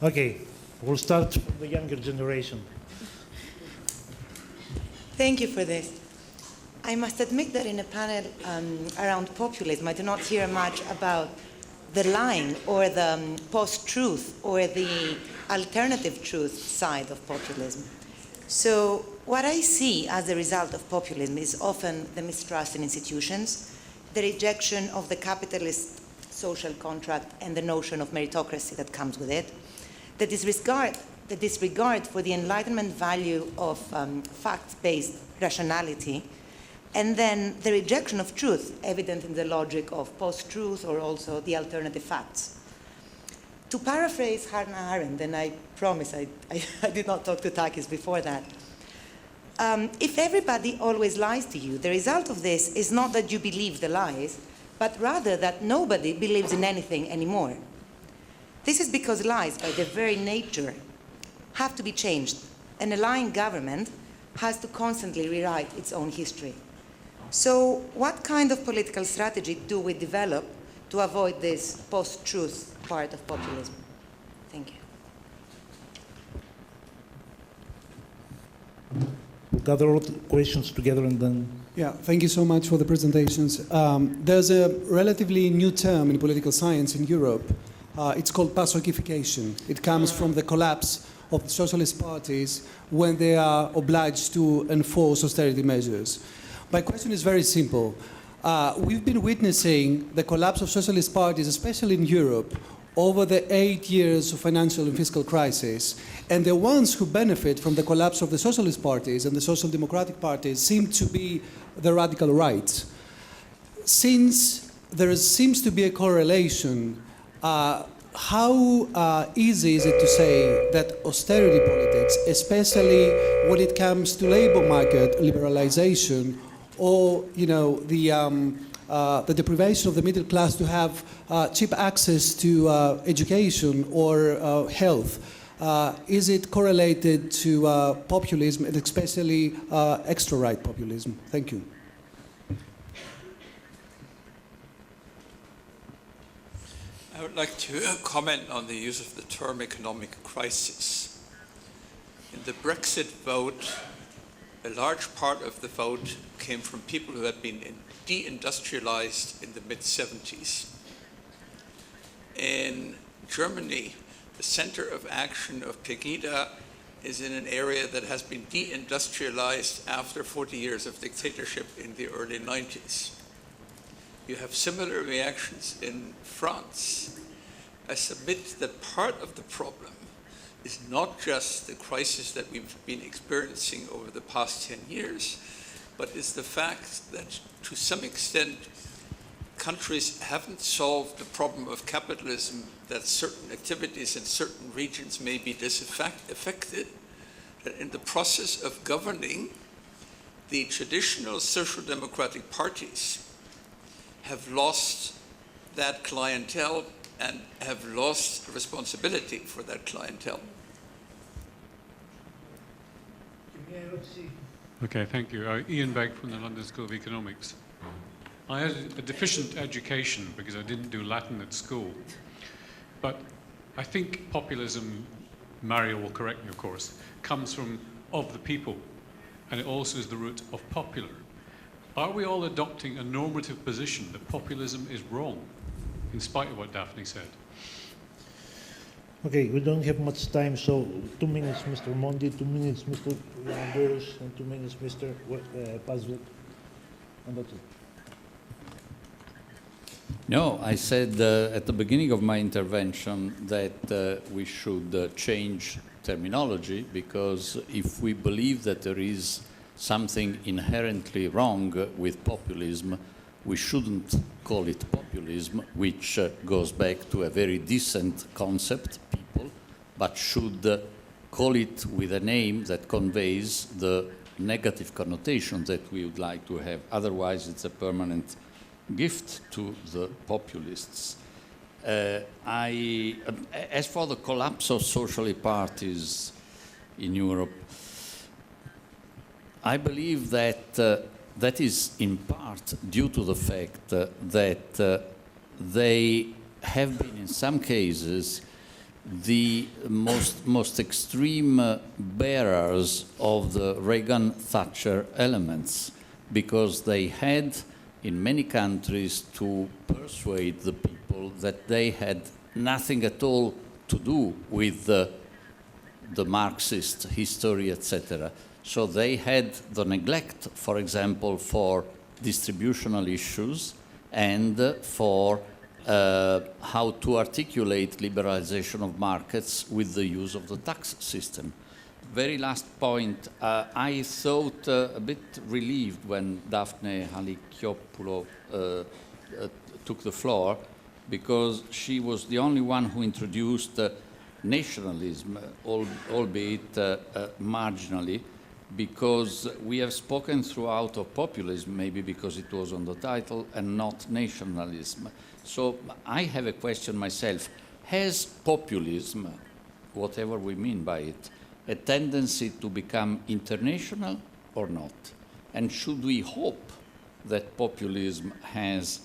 Okay, we'll start with the younger generation. Thank you for this. I must admit that in a panel around populism, I do not hear much about the lying or the post-truth or the alternative truth side of populism. So what I see as a result of populism is often the mistrust in institutions, the rejection of the capitalist social contract and the notion of meritocracy that comes with it, the disregard for the Enlightenment value of facts-based rationality, and then the rejection of truth, evident in the logic of post-truth or also the alternative facts. To paraphrase Hannah Arendt, and I promise I did not talk to Takis before that, if everybody always lies to you, the result of this is not that you believe the lies, but rather that nobody believes in anything anymore. This is because lies, by their very nature, have to be changed, and a lying government has to constantly rewrite its own history. So what kind of political strategy do we develop to avoid this post-truth part of populism? Thank you. We'll gather all the questions together and then... Yeah, thank you so much for the presentations. There's a relatively new term in political science in Europe. It's called PASOKification. It comes from the collapse of the socialist parties when they are obliged to enforce austerity measures. My question is very simple. We've been witnessing the collapse of socialist parties, especially in Europe, over the 8 years of financial and fiscal crisis. And the ones who benefit from the collapse of the socialist parties and the social democratic parties seem to be the radical right. Since there seems to be a correlation, how easy is it to say that austerity politics, especially when it comes to labor market liberalization, or the deprivation of the middle class to have cheap access to education or health, is it correlated to populism, and especially extra-right populism? Thank you. I would like to comment on the use of the term economic crisis. In the Brexit vote, a large part of the vote came from people who had been deindustrialized in the mid-70s. In Germany, the center of action of Pegida is in an area that has been deindustrialized after 40 years of dictatorship in the early 90s. You have similar reactions in France. I submit that part of the problem is not just the crisis that we've been experiencing over the past 10 years, but is the fact that to some extent countries haven't solved the problem of capitalism, that certain activities in certain regions may be disaffected, that in the process of governing, the traditional social democratic parties have lost that clientele and have lost responsibility for that clientele. Okay, thank you. Ian Begg from the London School of Economics. I had a deficient education because I didn't do Latin at school. But I think populism, Mario will correct me of course, comes from of the people, and it also is the root of popular. Are we all adopting a normative position that populism is wrong, in spite of what Daphne said? Okay, we don't have much time, so 2 minutes, Mr. Mondi, 2 minutes, Mr. Landers, and 2 minutes, Mr. Pazvik, and that's it. No, I said at the beginning of my intervention that we should change terminology, because if we believe that there is something inherently wrong with populism, we shouldn't call it populism, which goes back to a very decent concept, people, but should call it with a name that conveys the negative connotation that we would like to have. Otherwise, it's a permanent gift to the populists. As for the collapse of social parties in Europe, I believe that that is in part due to the fact that they have been, in some cases, the most extreme bearers of the Reagan-Thatcher elements, because they had, in many countries, to persuade the people that they had nothing at all to do with the Marxist history, etc. So they had the neglect, for example, for distributional issues and for how to articulate liberalization of markets with the use of the tax system. Very last point, I thought a bit relieved when Daphne Halicchiopoulou took the floor, because she was the only one who introduced nationalism, albeit marginally, because we have spoken throughout of populism, maybe because it was on the title, and not nationalism. So I have a question myself. Has populism, whatever we mean by it, a tendency to become international or not? And should we hope that populism has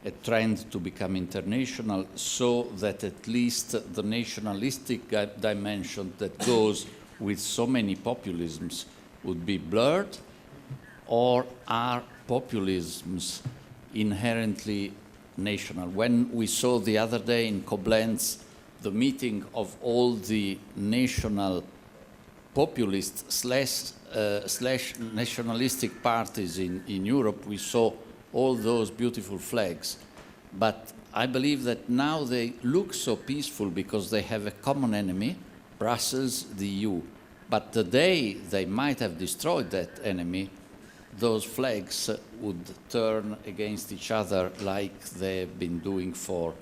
a trend to become international, so that at least the nationalistic dimension that goes with so many populisms would be blurred? Or are populisms inherently national? When we saw the other day in Koblenz the meeting of all the national populist slash nationalistic parties in Europe, we saw all those beautiful flags. But I believe that now they look so peaceful because they have a common enemy, Brussels, the EU. But the day they might have destroyed that enemy, those flags would turn against each other like they've been doing for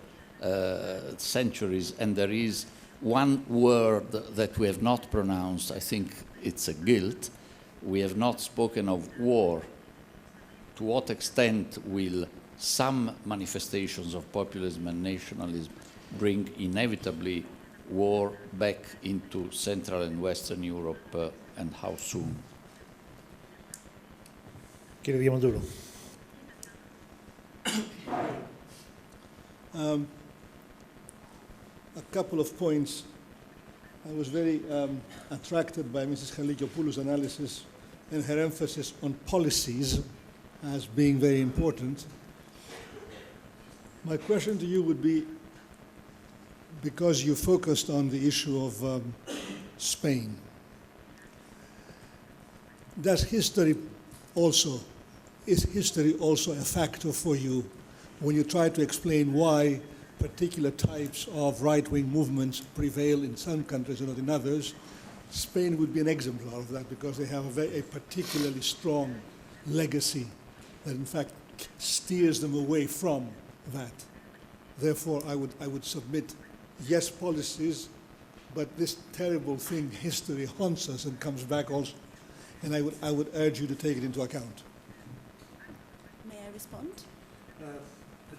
centuries. And there is one word that we have not pronounced. I think it's a guilt. We have not spoken of war. To what extent will some manifestations of populism and nationalism bring inevitably war back into Central and Western Europe, and how soon? Κύριε Διαμαντούρου. A couple of points. I was very attracted by Mrs. Halicchiopoulou's analysis and her emphasis on policies as being very important. My question to you would be, because you focused on the issue of Spain, is history also a factor for you when you try to explain why particular types of right-wing movements prevail in some countries and not in others? Spain would be an exemplar of that, because they have a particularly strong legacy that in fact steers them away from that. Therefore, I would submit, yes, policies, but this terrible thing, history, haunts us and comes back also. And I would urge you to take it into account. May I respond?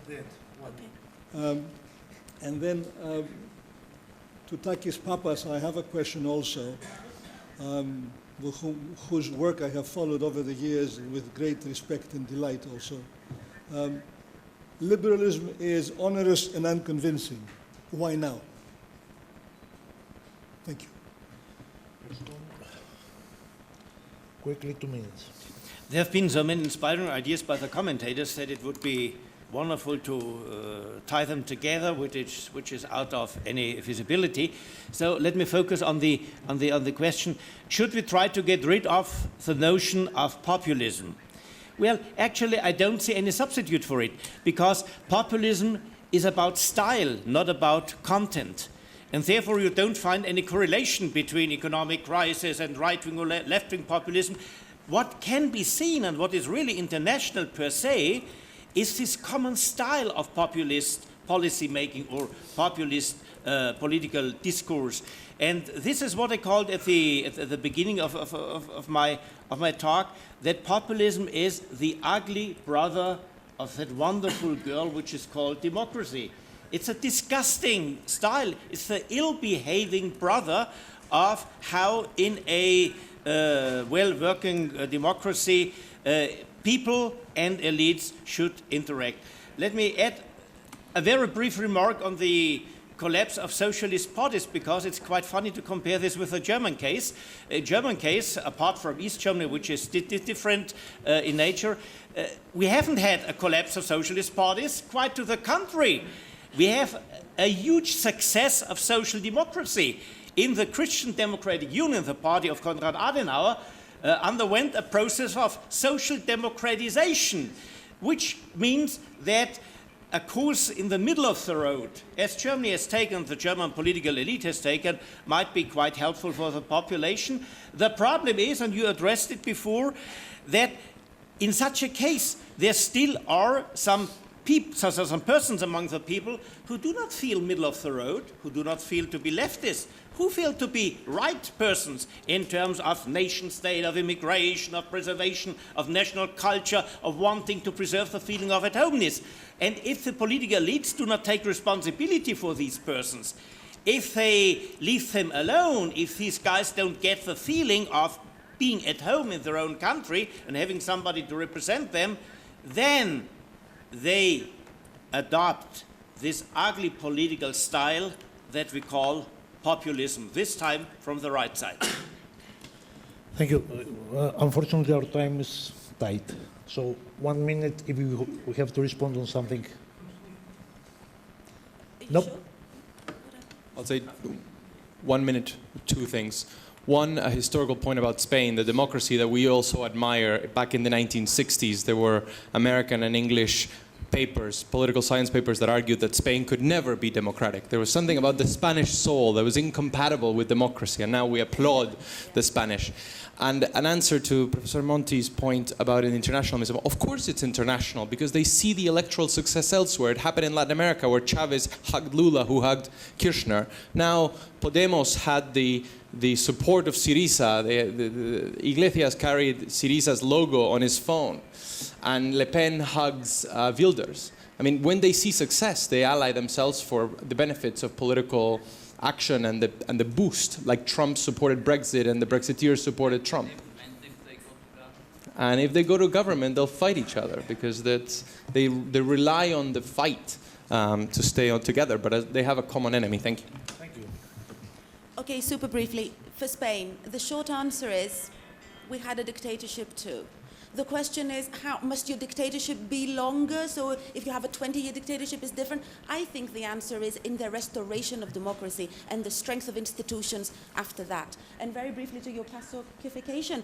Okay. And then to Takis Papas, I have a question also, whose work I have followed over the years with great respect and delight also. Liberalism is onerous and unconvincing. Why now? Thank you. Quickly, 2 minutes. There have been so many inspiring ideas by the commentators that it would be wonderful to tie them together, which is out of any feasibility. So let me focus on the question: should we try to get rid of the notion of populism? Well, actually, I don't see any substitute for it, because populism is about style, not about content. And therefore, you don't find any correlation between economic crisis and right-wing or left-wing populism. What can be seen, and what is really international per se, is this common style of populist policy-making or populist political discourse. And this is what I called at the beginning of my talk, that populism is the ugly brother of that wonderful girl which is called democracy. It's a disgusting style. It's the ill-behaving brother of how in a well-working democracy people and elites should interact. Let me add a very brief remark on the collapse of socialist parties, because it's quite funny to compare this with the German case. A German case, apart from East Germany, which is different in nature, we haven't had a collapse of socialist parties. Quite to the contrary. We have a huge success of social democracy. In the Christian Democratic Union, the party of Konrad Adenauer, underwent a process of social democratization, which means that a course in the middle of the road, as Germany has taken, the German political elite has taken, might be quite helpful for the population. The problem is, and you addressed it before, that in such a case, there still are some persons among the people who do not feel middle of the road, who do not feel to be leftists, who feel to be right persons in terms of nation state, of immigration, of preservation, of national culture, of wanting to preserve the feeling of at-homeness. And if the political elites do not take responsibility for these persons, if they leave them alone, if these guys don't get the feeling of being at home in their own country and having somebody to represent them, then they adopt this ugly political style that we call populism, this time from the right side. Thank you. Unfortunately, our time is tight. So 1 minute if we have to respond on something. Nope. Sure? I'll say 1 minute, two things. One, a historical point about Spain, the democracy that we also admire. Back in the 1960s, there were American and English papers, political science papers, that argued that Spain could never be democratic. There was something about the Spanish soul that was incompatible with democracy, and now we applaud the Spanish. And an answer to Professor Monti's point about internationalism, of course it's international, because they see the electoral success elsewhere. It happened in Latin America, where Chavez hugged Lula, who hugged Kirchner. Now Podemos had the support of Syriza. Iglesias carried Syriza's logo on his phone. And Le Pen hugs Wilders. I mean, when they see success, they ally themselves for the benefits of political action and the boost, like Trump supported Brexit and the Brexiteers supported Trump. And if they go to government, they'll fight each other, because they rely on the fight to stay on together, but they have a common enemy. Thank you. Thank you. Okay, super briefly, for Spain, the short answer is we had a dictatorship too. The question is, how must your dictatorship be longer? So if you have a 20-year dictatorship, is different? I think the answer is in the restoration of democracy and the strength of institutions after that. And very briefly to your pacification,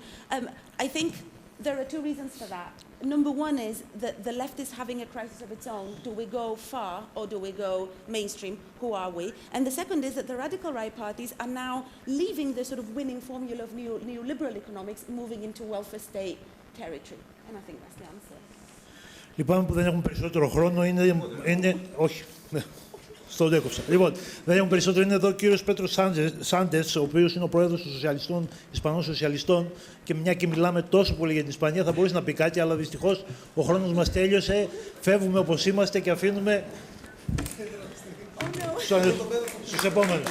I think there are two reasons for that. Number one is that the left is having a crisis of its own. Do we go far or do we go mainstream? Who are we? And the second is that the radical right parties are now leaving the sort of winning formula of neoliberal economics, moving into welfare state territory. And I think that's the answer. Λυπάμαι που δεν έχουμε περισσότερο χρόνο. Όχι. Στον έκοψα. Λοιπόν, δεν έχουμε περισσότερο. Είναι εδώ ο κύριος Πέτρος Σάντες, ο οποίος είναι ο πρόεδρος των Σοσιαλιστών, Ισπανών Σοσιαλιστών. Και μια και μιλάμε τόσο πολύ για την Ισπανία, θα μπορούσε να πει κάτι, αλλά δυστυχώς ο χρόνος μας τέλειωσε. Φεύγουμε όπως είμαστε και αφήνουμε στους επόμενους.